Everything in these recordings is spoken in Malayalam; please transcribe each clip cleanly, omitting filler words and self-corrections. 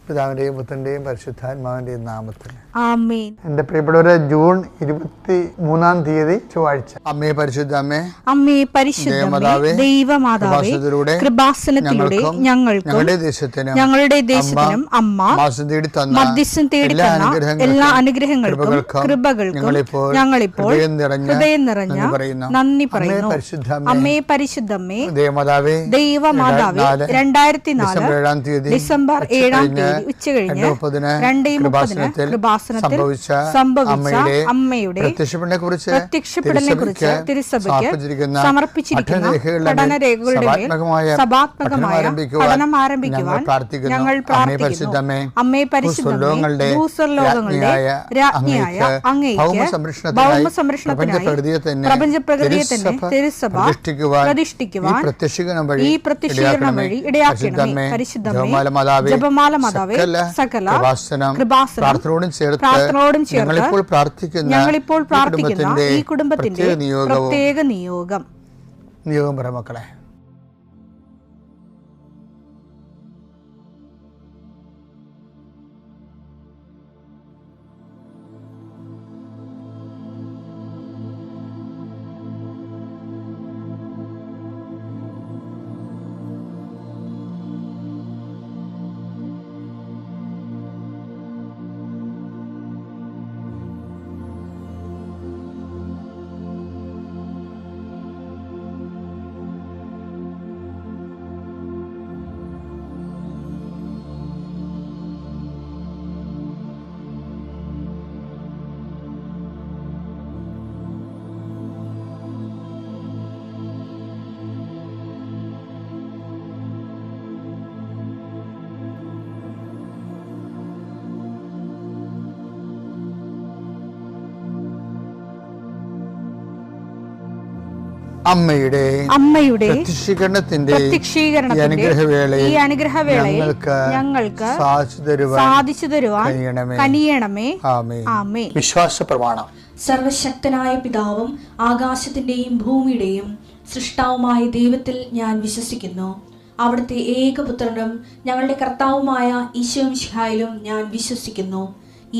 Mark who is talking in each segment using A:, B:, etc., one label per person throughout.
A: പിതാവിൻ്റെയും പുത്രൻ്റെയും പരിശുദ്ധാത്മാവിൻ്റെയും നാമത്തിൽ
B: ആമേൻ.
A: എൻ്റെ പ്രിയപ്പെട്ടവരെ, ജൂൺ 23 ചൊവ്വാഴ്ച. അമ്മേ പരിശുദ്ധ അമ്മേ,
B: അമ്മേ പരിശുദ്ധമേ, ദൈവമാതാവേ, കൃപാസനത്തിലൂടെ ഞങ്ങൾക്കും ഞങ്ങളുടെ ദേശത്തിനും അമ്മ മധ്യസ്ഥം തേടി തന്ന എല്ലാ അനുഗ്രഹങ്ങൾക്കും കൃപകൾക്കും ഞങ്ങളിപ്പോൾ ഹൃദയം നിറഞ്ഞ നന്ദി പറയുന്നു. അമ്മേ പരിശുദ്ധമേ, ദൈവമാതാവേ, 2004 ഡിസംബർ 7 ഉച്ചകഴിഞ്ഞ് 2:30 കൃപാസനത്തിൽ സംഭവിച്ച അമ്മയുടെ പ്രത്യക്ഷപ്പെടലിനെക്കുറിച്ച് തിരുസഭയ്ക്ക് സമർപ്പിച്ചിരിക്കുന്ന പഠനരേഖകളുടെ മേൽ സഭാത്മകമായ പഠനം ആരംഭിക്കുവാൻ ഞങ്ങൾ പ്രാർത്ഥിക്കുന്നു. അമ്മേ പരിശുദ്ധമേ, ഭൂസ്വർലോകങ്ങളുടെ രാജ്ഞിയായ അങ്ങേയ്ക്ക് ഭൗമസംരക്ഷണത്തിനായി പ്രപഞ്ചപ്രകൃതിയെ തന്നെ തിരുസഭ പ്രതിഷ്ഠിക്കുവാൻ ഈ പ്രത്യക്ഷീകരണം വഴി ഇടയാക്കണമേ. പരിശുദ്ധമേ, ജപമാല മാതാവേ, സകല കൃപാസനം പ്രാർത്ഥനയോടും ചേർത്ത് ഞങ്ങളിപ്പോൾ പ്രാർത്ഥിക്കുന്ന ഈ കുടുംബത്തിന്റെ പ്രത്യേക നിയോഗം
A: പറ മക്കളെ.
B: അമ്മയുടെ പ്രത്യക്ഷീകരണത്തിന്റെ ഈ അനുഗ്രഹവേളയിൽ ഞങ്ങൾക്ക് സാധിച്ചു തരുവാൻ കനിയണമേ. ആമേൻ.
A: വിശ്വാസ പ്രമാണം.
C: സർവശക്തനായ പിതാവും ആകാശത്തിന്റെയും ഭൂമിയുടെയും സൃഷ്ടാവുമായ ദൈവത്തിൽ ഞാൻ വിശ്വസിക്കുന്നു. അവിടുത്തെ ഏകപുത്രനും ഞങ്ങളുടെ കർത്താവുമായ ഈശോമിശിഹായിലും ഞാൻ വിശ്വസിക്കുന്നു.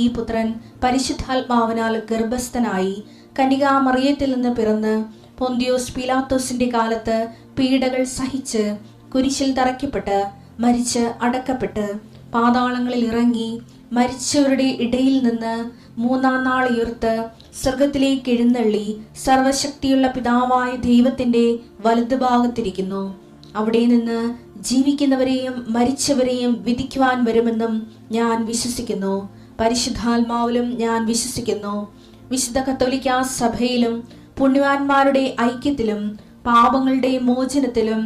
C: ഈ പുത്രൻ പരിശുദ്ധാത്മാവിനാൽ ഗർഭസ്ഥനായി കന്യകാമറിയത്തിൽ നിന്ന് പിറന്ന് പൊന്തിയോസ് പീലാത്തോസിന്റെ കാലത്ത് പീഡകൾ സഹിച്ച് കുരിശിൽ തറയ്ക്കപ്പെട്ട് മരിച്ച് അടക്കപ്പെട്ട് പാതാളങ്ങളിൽ ഇറങ്ങി മരിച്ചവരുടെ ഇടയിൽ നിന്ന് 3-ാം നാൾ ഉയർത്ത് സ്വർഗത്തിലേക്ക് എഴുന്നള്ളി സർവശക്തിയുള്ള പിതാവായ ദൈവത്തിന്റെ വലതുഭാഗത്തിരിക്കുന്നു. അവിടെ നിന്ന് ജീവിക്കുന്നവരെയും മരിച്ചവരെയും വിധിക്കുവാൻ വരുമെന്നും ഞാൻ വിശ്വസിക്കുന്നു. പരിശുദ്ധാത്മാവിലും ഞാൻ വിശ്വസിക്കുന്നു. വിശുദ്ധ കത്തോലിക്കാ സഭയിലും പുണ്യവാന്മാരുടെ ഐക്യത്തിലും പാപങ്ങളുടെ മോചനത്തിലും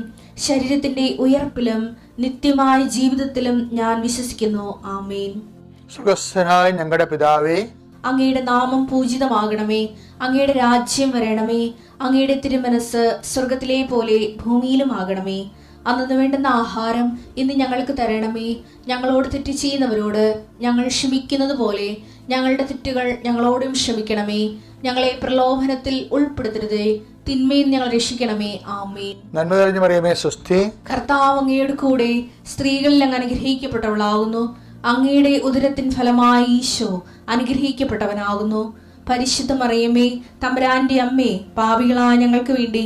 C: ശരീരത്തിന്റെ ഉയർപ്പിലും നിത്യമായ ജീവിതത്തിലും ഞാൻ വിശ്വസിക്കുന്നു. ആമേൻ.
A: സുഖസ്ഥനായ ഞങ്ങളുടെ പിതാവേ,
C: അങ്ങയുടെ നാമം പൂജിതമാകണമേ. അങ്ങയുടെ രാജ്യം വരണമേ. അങ്ങയുടെ തിരുമനസ് സ്വർഗത്തിലെ പോലെ ഭൂമിയിലും ആകണമേ. അന്നു വേണ്ടുന്ന ആഹാരം ഇന്ന് ഞങ്ങൾക്ക് തരണമേ. ഞങ്ങളോട് തെറ്റ് ചെയ്യുന്നവരോട് ഞങ്ങൾ ക്ഷമിക്കുന്നത് പോലെ ഞങ്ങളുടെ തെറ്റുകൾ ഞങ്ങളോടും ക്ഷമിക്കണമേ. ഞങ്ങളെ പ്രലോഭനത്തിൽ ഉൾപ്പെടുത്തരുതേ, തിന്മയിൽ ഞങ്ങൾ രക്ഷിക്കണമേ. ആമേൻ.
A: നന്മ നിറഞ്ഞ മറിയമേ, സ്വസ്തി.
C: കർത്താവ് അങ്ങയുടെ കൂടെ സ്ത്രീകളിൽ അങ്ങ് അനുഗ്രഹിക്കപ്പെട്ടവളാകുന്നു. അങ്ങയുടെ ഉദരത്തിൻ ഫലമായി ഈശോ അനുഗ്രഹിക്കപ്പെട്ടവനാകുന്നു. പരിശുദ്ധ മറിയമേ, തമ്പുരാന്റെ അമ്മേ, പാപികളായ ഞങ്ങൾക്ക് വേണ്ടി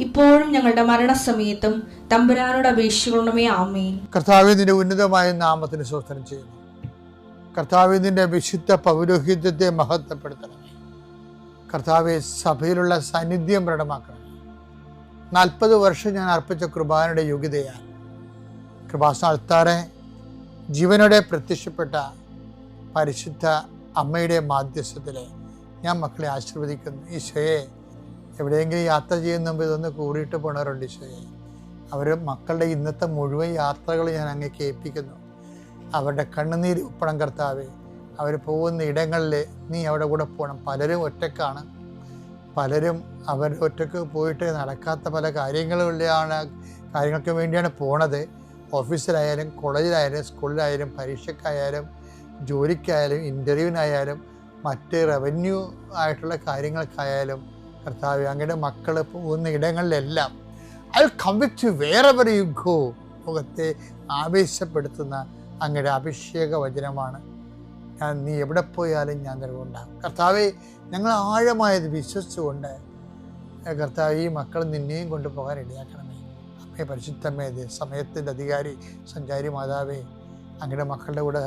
C: ഇപ്പോഴും ഞങ്ങളുടെ മരണസമയത്തും തമ്പുരാനോട് അപേക്ഷിക്കണമേ. ആമേൻ.
A: കർത്താവേ, നിന്റെ ഉന്നതമായ നാമത്തിന് സ്തോത്രം ചെയ്യുന്നു. കർത്താവേ, നിന്റെ വിശുദ്ധ പൗരോഹിത്യത്തെ മഹത്വപ്പെടുത്തണമേ. കർത്താവെ, സഭയിലുള്ള സാന്നിധ്യം പ്രകടമാക്കണം. 40 വർഷം ഞാൻ അർപ്പിച്ച കൃപാനയുടെ യോഗ്യതയാൽ കൃപാസന അൾത്താറെ ജീവനോടെ പ്രത്യക്ഷപ്പെട്ട പരിശുദ്ധ അമ്മയുടെ മാധ്യസ്ഥത്തിലെ ഞാൻ മക്കളെ ആശീർവദിക്കുന്നു. ഈശോയെ, എവിടെയെങ്കിലും യാത്ര ചെയ്യുന്ന മുമ്പ് ഇതൊന്ന് കൂടിയിട്ട് പോണവരുണ്ട്. ഈശോയെ, അവർ മക്കളുടെ ഇന്നത്തെ മുഴുവൻ യാത്രകൾ ഞാൻ അങ്ങേക്ക് ഏൽപ്പിക്കുന്നു. അവരുടെ കണ്ണുനീര് ഉപ്പണം കർത്താവെ. അവർ പോകുന്ന ഇടങ്ങളിൽ നീ അവിടെ കൂടെ പോകണം. പലരും ഒറ്റക്കാണ്. പലരും അവർ ഒറ്റക്ക് പോയിട്ട് നടക്കാത്ത പല കാര്യങ്ങൾക്ക് വേണ്ടിയാണ് പോണത്. ഓഫീസിലായാലും കോളേജിലായാലും സ്കൂളിലായാലും പരീക്ഷയ്ക്കായാലും ജോലിക്കായാലും ഇൻ്റർവ്യൂവിനായാലും മറ്റ് റവന്യൂ ആയിട്ടുള്ള കാര്യങ്ങൾക്കായാലും കർത്താവ് അങ്ങയുടെ മക്കൾ പോകുന്ന ഇടങ്ങളിലെല്ലാം I come with you wherever you go. മുഖത്തെ ആവേശപ്പെടുത്തുന്ന അങ്ങയുടെ അഭിഷേക വചനമാണ്. നീ എവിടെ പോയാലും ഞാൻ നിലകൊണ്ടാകും. കർത്താവെ, ഞങ്ങൾ ആഴമായത് വിശ്വസിച്ചുകൊണ്ട് കർത്താവ് ഈ മക്കൾ നിന്നെയും കൊണ്ടുപോകാൻ ഇടയാക്കണമേ. അമ്മേ, പരിശുദ്ധമേ, സമയത്തിൻ്റെ അധികാരി സഞ്ചാരി മാതാവേ, അങ്ങയുടെ മക്കളുടെ കൂടെ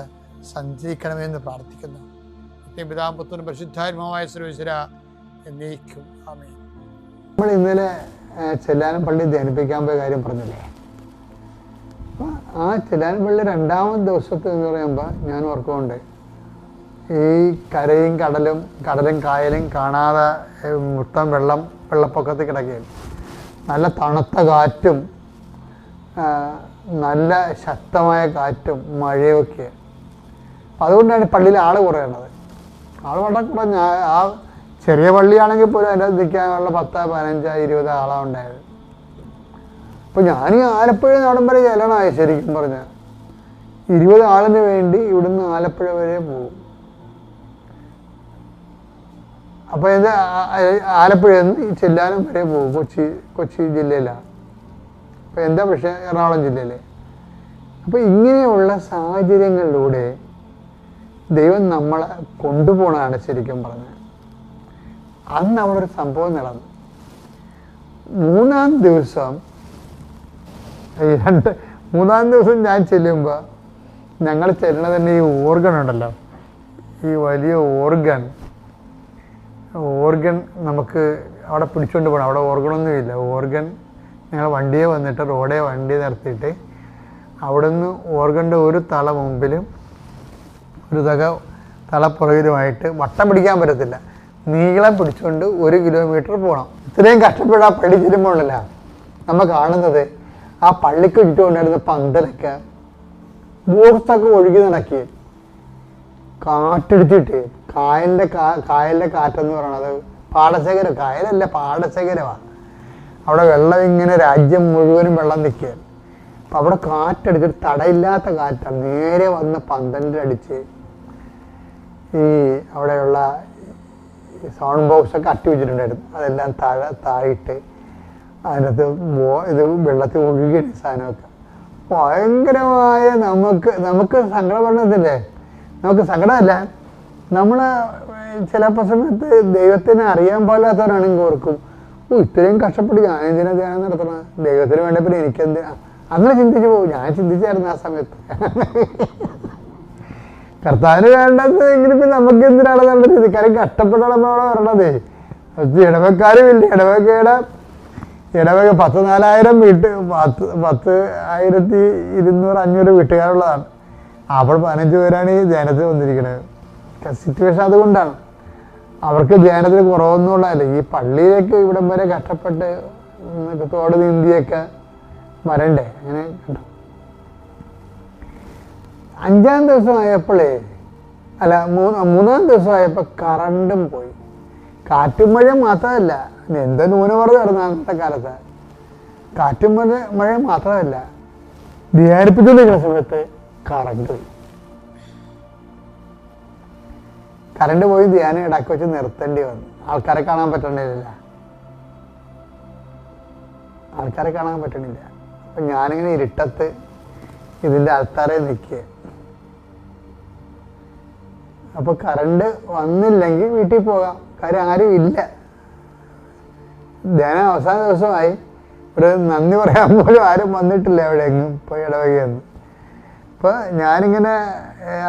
A: സഞ്ചരിക്കണമേ എന്ന് പ്രാർത്ഥിക്കുന്നു. പിതാവും പുത്രനും പരിശുദ്ധാത്മാവായ സർവ്വേശ്വര എന്നേക്കും ആമേൻ.
D: നമ്മൾ ഇന്നലെ ചെല്ലാനം പള്ളി ധ്യാനിപ്പിക്കാൻ പോയ കാര്യം പറഞ്ഞില്ലേ? ആ ചെല്ലാനം പള്ളി 2ാമത്തെ ദിവസത്തെ എന്ന് പറയുമ്പോൾ ഞാൻ ഓർക്കുന്നുണ്ട്, ഈ കരയും കടലും കായലും കാണാതെ മൊത്തം വെള്ളപ്പൊക്കത്തിൽ കിടക്കുകയും നല്ല തണുത്ത കാറ്റും നല്ല ശക്തമായ കാറ്റും മഴയൊക്കെ. അപ്പം അതുകൊണ്ടാണ് പള്ളിയിൽ ആൾ കുറയുന്നത്. ആൾ വളരെ കുറഞ്ഞ, ആ ചെറിയ പള്ളിയാണെങ്കിൽ പോലും അതിൻ്റെ നിൽക്കാനുള്ള 10, 15, 20 ആളാണ് ഉണ്ടായത്. അപ്പോൾ ഞാൻ ആലപ്പുഴ നാടൻ വരെ ചെല്ലണമായി ശരിക്കും പറഞ്ഞാൽ 20 ആളിന് വേണ്ടി ഇവിടുന്ന് ആലപ്പുഴ വരെ പോകും. അപ്പോൾ ഇത് ആലപ്പുഴയിൽ നിന്ന് ചെല്ലാനം വരെ പോകും. കൊച്ചി ജില്ലയിലാണ്. അപ്പോൾ എന്താ പക്ഷേ എറണാകുളം ജില്ലയിൽ. അപ്പോൾ ഇങ്ങനെയുള്ള സാഹചര്യങ്ങളിലൂടെ ദൈവം നമ്മളെ കൊണ്ടുപോകണതാണ് ശരിക്കും പറഞ്ഞത്. അന്ന് അവിടെ ഒരു സംഭവം നടന്നു. 3-ാം ദിവസം ഞാൻ ചെല്ലുമ്പോൾ ഞങ്ങൾ ചെല്ലുന്നത് തന്നെ ഈ ഓർഗൺ ഉണ്ടല്ലോ, ഈ വലിയ ഓർഗൺ നമുക്ക് അവിടെ പിടിച്ചുകൊണ്ട് പോകണം. അവിടെ ഓർഗണൊന്നുമില്ല. ഓർഗൺ ഞങ്ങൾ വണ്ടിയെ വന്നിട്ട് വണ്ടി നിർത്തിയിട്ട് അവിടെ നിന്ന് ഓർഗൻ്റെ ഒരു തല മുമ്പിലും ഒരു തല പുറകിലുമായിട്ട് വട്ടം പിടിക്കാൻ പറ്റത്തില്ല, നീളം പിടിച്ചുകൊണ്ട് 1 കിലോമീറ്റർ പോകണം. ഇത്രയും കഷ്ടപ്പെട്ട് ആ പള്ളി ചെല്ലുമ്പോഴല്ല നമ്മൾ കാണുന്നത് ആ പള്ളിക്ക് ചുറ്റുകൊണ്ടായിരുന്ന പന്തലൊക്കെ ബോക്സൊക്കെ ഒഴുകി നടക്കി കാറ്റടിച്ചിട്ട് കായലിൻ്റെ കാറ്റെന്ന് പറയണത് പാടശേഖരം, കായലല്ല പാടശേഖരമാണ്. അവിടെ വെള്ളം ഇങ്ങനെ രാജ്യം മുഴുവനും വെള്ളം നിൽക്കുക. അപ്പം അവിടെ കാറ്റടിച്ചിട്ട് തടയില്ലാത്ത കാറ്റാണ് നേരെ വന്ന് പന്തലിലടിച്ച് ഈ അവിടെയുള്ള സൗണ്ട് ബോക്സൊക്കെ അട്ടി വെച്ചിട്ടുണ്ടായിരുന്നു. അതെല്ലാം താഴിട്ട് അതിനകത്ത് ഇത് വെള്ളത്തിൽ ഒഴുകിയ സാധനമൊക്കെ ഭയങ്കരമായ നമുക്ക് സങ്കടം പറഞ്ഞതില്ലേ, നമുക്ക് സങ്കടമല്ല, നമ്മൾ ചിലപ്പോൾ സമയത്ത് ദൈവത്തിനെ അറിയാൻ പാടില്ലാത്തവരാണെങ്കിൽ ഓർക്കും, ഇത്രയും കഷ്ടപ്പെട്ട് ഞാൻ എന്തിനാ ധ്യാനം നടത്തണം, ദൈവത്തിന് വേണ്ടപ്പോൾ എനിക്കെന്തിനാ, അങ്ങനെ ചിന്തിച്ചു പോകും. ഞാൻ ചിന്തിച്ചായിരുന്നു ആ സമയത്ത്. കർത്താവിന് വേണ്ടത് എങ്കിലും ഇപ്പം നമുക്ക് എന്തിനാണ് നല്ല രീതി, കാര്യം കഷ്ടപ്പെട്ടാണ് നമ്മളവിടെ വരണതേ. ഇടവക്കാരും ഇല്ല, ഇടവക 14,000 10,200-500 വീട്ടുകാരുള്ളതാണ്. അപ്പോൾ 15 പേരാണ് ഈ ധ്യാനത്തിൽ വന്നിരിക്കുന്നത്. സിറ്റുവേഷൻ അതുകൊണ്ടാണ്. അവർക്ക് ധ്യാനത്തിന് കുറവൊന്നും ഉള്ളതല്ല. ഈ പള്ളിയിലേക്ക് ഇവിടം വരെ കഷ്ടപ്പെട്ട് തോട് നീന്തിയൊക്കെ വരണ്ടേ, അങ്ങനെ കേട്ടോ. 5-ാം ദിവസം ആയപ്പോഴേ മൂന്നാം ദിവസം ആയപ്പോൾ കറണ്ടും പോയി. കാറ്റും മഴ മാത്രമല്ല, എന്താ ന്യൂനമർദ്ദം നടന്ന അന്നത്തെ കാലത്ത്. കാറ്റും മഴ മാത്രമല്ല, ധ്യാനിപ്പിച്ചുകൊണ്ടിരിക്കുന്ന സമയത്ത് കറണ്ട് പോയി ധ്യാനം ഇടയ്ക്ക് വെച്ച് നിർത്തേണ്ടി വന്നു. ആൾക്കാരെ കാണാൻ പറ്റണില്ല. അപ്പം ഞാനിങ്ങനെ ഇരുട്ടത്ത് ഇതിൻ്റെ ആൾക്കാരെ നിൽക്കുക. അപ്പോൾ കറണ്ട് വന്നില്ലെങ്കിൽ വീട്ടിൽ പോകാം, കാര്യം ആരും ഇല്ല. ധ്യാനം അവസാന ദിവസമായി, ഒരു നന്ദി പറയാൻ പോലും ആരും വന്നിട്ടില്ല എവിടെയെങ്കിലും പോയി ഇടവകയെന്ന്. അപ്പോൾ ഞാനിങ്ങനെ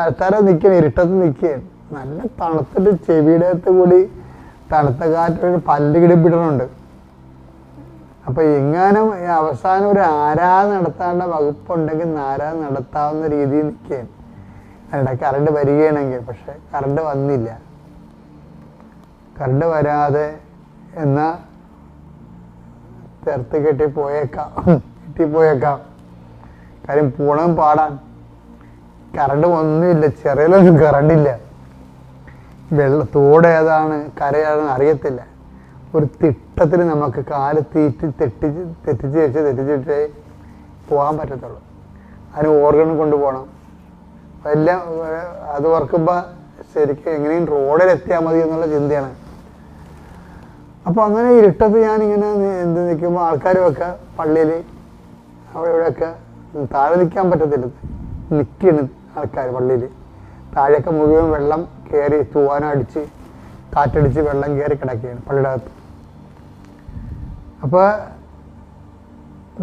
D: ആൾക്കാരെ നിൽക്കുകയാണ്, ഇരുട്ടത്ത് നിൽക്കുകയാണ്. നല്ല തണുത്തിട്ട് ചെവിയുടെ അകത്ത് കൂടി തണുത്ത കാറ്റ് പല്ല് കിടിപ്പിടുന്നുണ്ട്. അപ്പോൾ എങ്ങാനും അവസാനം ഒരു ആരാധന നടത്താനുള്ള വകുപ്പുണ്ടെങ്കിൽ ആരാധന നടത്താവുന്ന രീതിയിൽ നിൽക്കുകയാണ്. അതിനിടെ കറണ്ട് വരികയാണെങ്കിൽ, പക്ഷെ കറണ്ട് വന്നില്ല. കറണ്ട് വരാതെ എന്നാൽ ചേർത്ത് കെട്ടിപ്പോയേക്കാം. കാര്യം പൂണം പാടാൻ കറണ്ട് ഒന്നുമില്ല, ചെറിയൊന്നും കറണ്ടില്ല. തോട് ഏതാണ് കരയാണെന്ന് അറിയത്തില്ല. ഒരു തിട്ടത്തിൽ നമുക്ക് കാല് തെറ്റിച്ചിട്ടേ പോകാൻ പറ്റത്തുള്ളൂ. അതിന് ഓർഗൺ കൊണ്ടുപോകണം. എല്ലാം അത് ഓർക്കുമ്പോൾ ശരിക്കും എങ്ങനെയും റോഡിലെത്തിയാൽ മതി എന്നുള്ള ചിന്തയാണ്. അപ്പോൾ അങ്ങനെ ഇരുട്ടത്ത് ഞാനിങ്ങനെ നിൽക്കുമ്പോൾ ആൾക്കാരുമൊക്കെ പള്ളിയിൽ അവിടെ ഇവിടെയൊക്കെ താഴെ നിൽക്കാൻ പറ്റത്തില്ല, നിൽക്കുകയാണ് ആൾക്കാർ പള്ളിയിൽ. താഴെയൊക്കെ മുഴുവൻ വെള്ളം കയറി, തൂവാനടിച്ച് കാറ്റടിച്ച് വെള്ളം കയറി കിടക്കുകയാണ് പള്ളിയുടെ അകത്ത്. അപ്പോൾ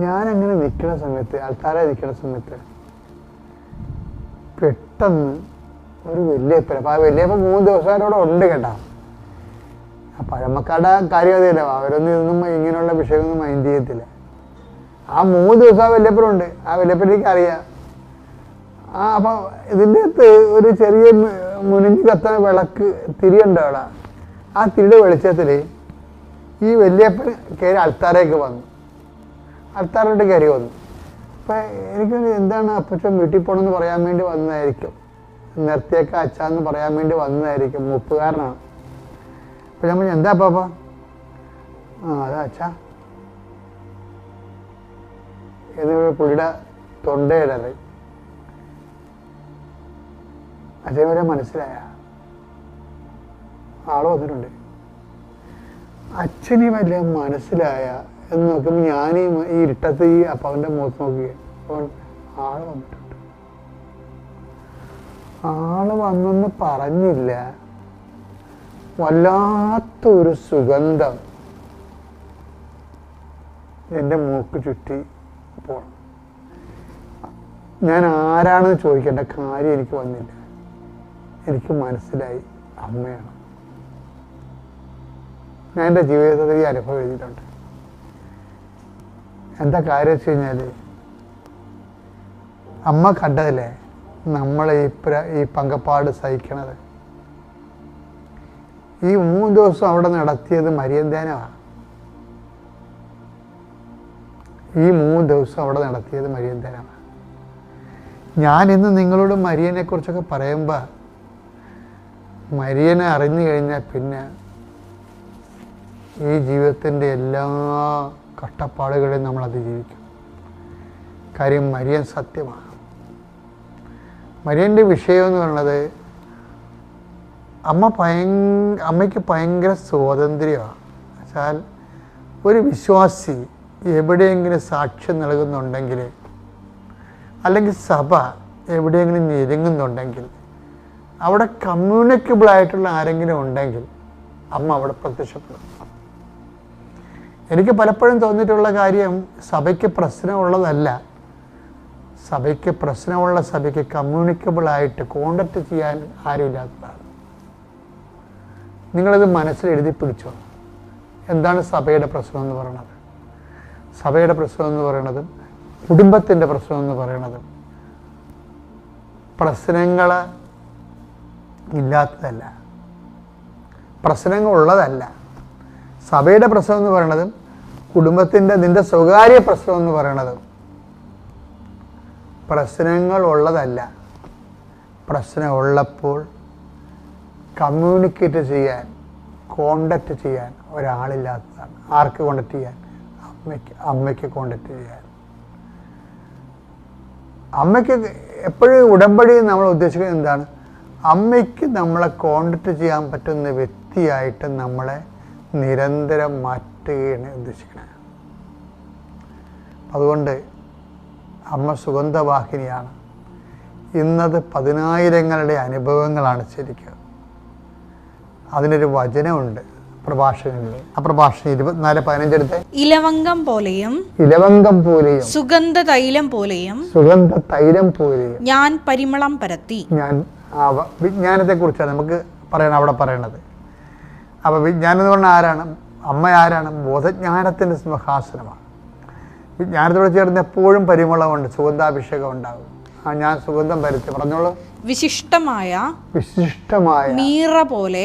D: ഞാനങ്ങനെ നിൽക്കുന്ന സമയത്ത്, ആൾക്കാരെ നിൽക്കുന്ന സമയത്ത് പെട്ടെന്ന് ഒരു വല്യപ്പൻ, അപ്പോൾ ആ വല്യപ്പൻ 3 ദിവസമായിട്ട് ഉണ്ട് കേട്ടോ. ആ പഴമക്കാരുടെ കാര്യം അതല്ല, അവരൊന്നും ഇതൊന്നും ഇങ്ങനെയുള്ള വിഷയമൊന്നും മൈൻഡ് ചെയ്യത്തില്ല. ആ 3 ദിവസം ആ വല്യപ്പനുണ്ട്. ആ വല്യപ്പനേക്ക് അറിയാം. അപ്പം ഇതിൻ്റെ അകത്ത് ഒരു ചെറിയ മുനിഞ്ഞ് കത്തുന്ന വിളക്ക് തിരിയുണ്ട് അവിടെ. ആ തിരിയുടെ വെളിച്ചത്തിൽ ഈ വല്യപ്പൻ കയറി അൾത്താരേക്ക് വന്നു. അൾത്താരോട്ട് കയറി വന്നു. അപ്പം എനിക്ക് എന്താണ് അപ്പച്ചൻ വീട്ടിൽ പോകണമെന്ന് പറയാൻ വേണ്ടി വന്നതായിരിക്കും, നിർത്തിയൊക്കെ അച്ഛാന്ന് പറയാൻ വേണ്ടി വന്നതായിരിക്കും, മുപ്പുകാരനാണ്. അപ്പം ഞാൻ പറഞ്ഞു, എന്താ പാപ്പ? അതാ അച്ഛാ എന്ന് പുള്ളിയുടെ തൊണ്ടയിടറി. അച്ഛൻ വരെ മനസ്സിലായ ആള് വന്നിട്ടുണ്ട്. അച്ഛനെ വല്ല മനസ്സിലായ എന്ന് നോക്കുമ്പോൾ ഞാൻ ഈ ഇരുട്ടത്ത് ഈ അപ്പാവിൻ്റെ മുഖത്ത് നോക്കുകയാണ്. അപ്പോൾ ആള് വന്നിട്ടുണ്ട്. ആള് വന്നെന്ന് പറഞ്ഞില്ല, വല്ലാത്തൊരു സുഗന്ധം എൻ്റെ മൂക്ക് ചുറ്റി പോണം. ഞാൻ ആരാണെന്ന് ചോദിക്കേണ്ട കാര്യം എനിക്ക് വന്നില്ല. എനിക്ക് മനസ്സിലായി അമ്മയാണ്. ഞാൻ എൻ്റെ ജീവിതത്തിൽ ഈ അനുഭവം എഴുതിയിട്ടുണ്ട്. എന്താ കാര്യം വെച്ച് കഴിഞ്ഞാൽ, അമ്മ കണ്ടതല്ലേ നമ്മളെ ഈ പങ്കപ്പാട് സഹിക്കണത്. ഈ 3 ദിവസം അവിടെ നടത്തിയത് മരിയന്തേനമാണ്. ഈ 3 ദിവസം അവിടെ നടത്തിയത് മരിയന്തേനമാണ്. ഞാനിന്ന് നിങ്ങളോട് മരിയനെ കുറിച്ചൊക്കെ പറയുമ്പോൾ, മരിയനെ അറിഞ്ഞു കഴിഞ്ഞാൽ പിന്നെ ഈ ജീവിതത്തിൻ്റെ എല്ലാ കഷ്ടപ്പാടുകളെയും നമ്മൾ അതിജീവിക്കും. കാര്യം മരിയൻ സത്യമാണ്. മരിയൻ്റെ വിഷയം എന്ന് പറയുന്നത്, അമ്മയ്ക്ക് ഭയങ്കര സ്വാതന്ത്ര്യമാണ്. വെച്ചാൽ ഒരു വിശ്വാസി എവിടെയെങ്കിലും സാക്ഷ്യം നൽകുന്നുണ്ടെങ്കിൽ, അല്ലെങ്കിൽ സഭ എവിടെയെങ്കിലും ഞെരുങ്ങുന്നുണ്ടെങ്കിൽ, അവിടെ കമ്മ്യൂണിക്കബിളായിട്ടുള്ള ആരെങ്കിലും ഉണ്ടെങ്കിൽ അമ്മ അവിടെ പ്രത്യക്ഷപ്പെടും. എനിക്ക് പലപ്പോഴും തോന്നിയിട്ടുള്ള കാര്യം, സഭയ്ക്ക് പ്രശ്നമുള്ളതല്ല, സഭയ്ക്ക് കമ്മ്യൂണിക്കബിളായിട്ട് കോണ്ടാക്ട് ചെയ്യാൻ ആരുമില്ലാത്തതാണ്. നിങ്ങളിത് മനസ്സിൽ എഴുതി പിടിച്ചോ. എന്താണ് സഭയുടെ പ്രശ്നം എന്ന് പറയുന്നത്? സഭയുടെ പ്രശ്നം എന്ന് പറയുന്നതും കുടുംബത്തിൻ്റെ പ്രശ്നം എന്ന് പറയുന്നതും പ്രശ്നങ്ങൾ ഇല്ലാത്തതല്ല, പ്രശ്നങ്ങളുള്ളതല്ല. സഭയുടെ പ്രശ്നം എന്ന് പറയുന്നതും കുടുംബത്തിൻ്റെ നിൻ്റെ സ്വകാര്യ പ്രശ്നം എന്ന് പറയുന്നതും പ്രശ്നങ്ങളുള്ളതല്ല. പ്രശ്നമുള്ളപ്പോൾ കമ്മ്യൂണിക്കേറ്റ് ചെയ്യാൻ, കോണ്ടാക്റ്റ് ചെയ്യാൻ ഒരാളില്ലാത്തതാണ്. ആർക്ക് കോണ്ടാക്ട് ചെയ്യാൻ? അമ്മയ്ക്ക് കോണ്ടാക്ട് ചെയ്യാൻ. അമ്മയ്ക്ക് എപ്പോഴും ഉടമ്പടി നമ്മൾ ഉദ്ദേശിക്കുന്നത് എന്താണ്? അമ്മയ്ക്ക് നമ്മളെ കോണ്ടാക്ട് ചെയ്യാൻ പറ്റുന്ന വ്യക്തിയായിട്ട് നമ്മളെ നിരന്തരം മാറ്റുകയാണ് ഉദ്ദേശിക്കുന്നത്. അതുകൊണ്ട് അമ്മ സുഗന്ധവാഹിനിയാണ്. ഇന്നത് 10,000ങ്ങളുടെ അനുഭവങ്ങളാണ് ശരിക്കും. അതിനൊരു വചനമുണ്ട് പ്രഭാഷകങ്ങളിൽ. ആ പ്രഭാഷണം 24:15 എടുത്ത്, ഇലവങ്കം പോലെയും സുഗന്ധ തൈലം പോലെയും ഞാൻ പരിമളം പരത്തി. ഞാൻ വിജ്ഞാനത്തെ കുറിച്ചാണ് നമുക്ക് പറയണം അവിടെ പറയണത്. അപ്പോൾ വിജ്ഞാനം എന്ന് പറഞ്ഞാൽ ആരാണ്? അമ്മ ആരാണ്? ബോധജ്ഞാനത്തിൻ്റെ സിംഹാസനമാണ്. വിജ്ഞാനത്തോട് ചേർന്ന് എപ്പോഴും പരിമളമുണ്ട്, സുഗന്ധാഭിഷേകം ഉണ്ടാകും. ഞാൻ സുഗന്ധം പരത്തി. പറഞ്ഞോളൂ. വിശിഷ്ടമായ മീറ പോലെ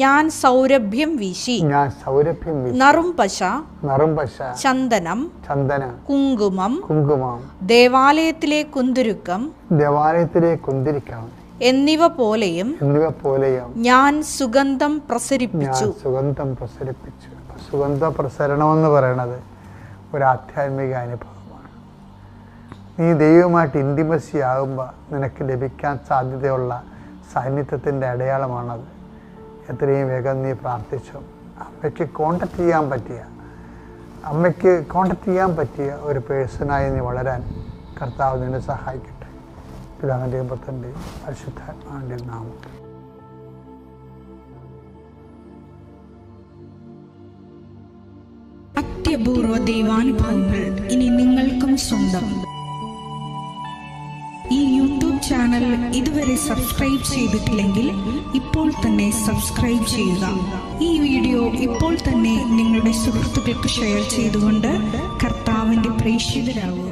D: ഞാൻ സൗരഭ്യം വീശി. നറുംപശ, ചന്ദനം, കുങ്കുമം, ദേവാലയത്തിലെ കുന്തുരുക്കം എന്നിവ പോലെയും ഞാൻ സുഗന്ധം പ്രസരിപ്പിച്ചു. സുഗന്ധ പ്രസരണം എന്ന് പറയുന്നത് ഒരു ആധ്യാത്മിക അനുഭവമാണ്. നീ ദൈവമായിട്ട് ഇൻറ്റിമസി ആകുമ്പോൾ നിനക്ക് ലഭിക്കാൻ സാധ്യതയുള്ള സാന്നിധ്യത്തിൻ്റെ അടയാളമാണത്. എത്രയും വേഗം നീ പ്രാർത്ഥിച്ചു. അമ്മയ്ക്ക് കോണ്ടാക്ട് ചെയ്യാൻ പറ്റിയ ഒരു പേഴ്സണായി നീ വളരാൻ കർത്താവ് നിന്നെ സഹായിക്കട്ടെ. പിതാവിൻ്റെയും പുത്രൻ്റെയും പരിശുദ്ധാത്മാവിൻ്റെയും നാമത്തിൽ.
B: അത്യപൂർവ ദൈവാനുഭവങ്ങൾ ഇനി നിങ്ങൾക്കും സ്വന്തം. ഈ യൂട്യൂബ് ചാനൽ ഇതുവരെ സബ്സ്ക്രൈബ് ചെയ്തിട്ടില്ലെങ്കിൽ ഇപ്പോൾ തന്നെ സബ്സ്ക്രൈബ് ചെയ്യുക. ഈ വീഡിയോ ഇപ്പോൾ തന്നെ നിങ്ങളുടെ സുഹൃത്തുക്കൾക്ക് ഷെയർ ചെയ്തുകൊണ്ട് കർത്താവിൻ്റെ പ്രേക്ഷിതരാകുക.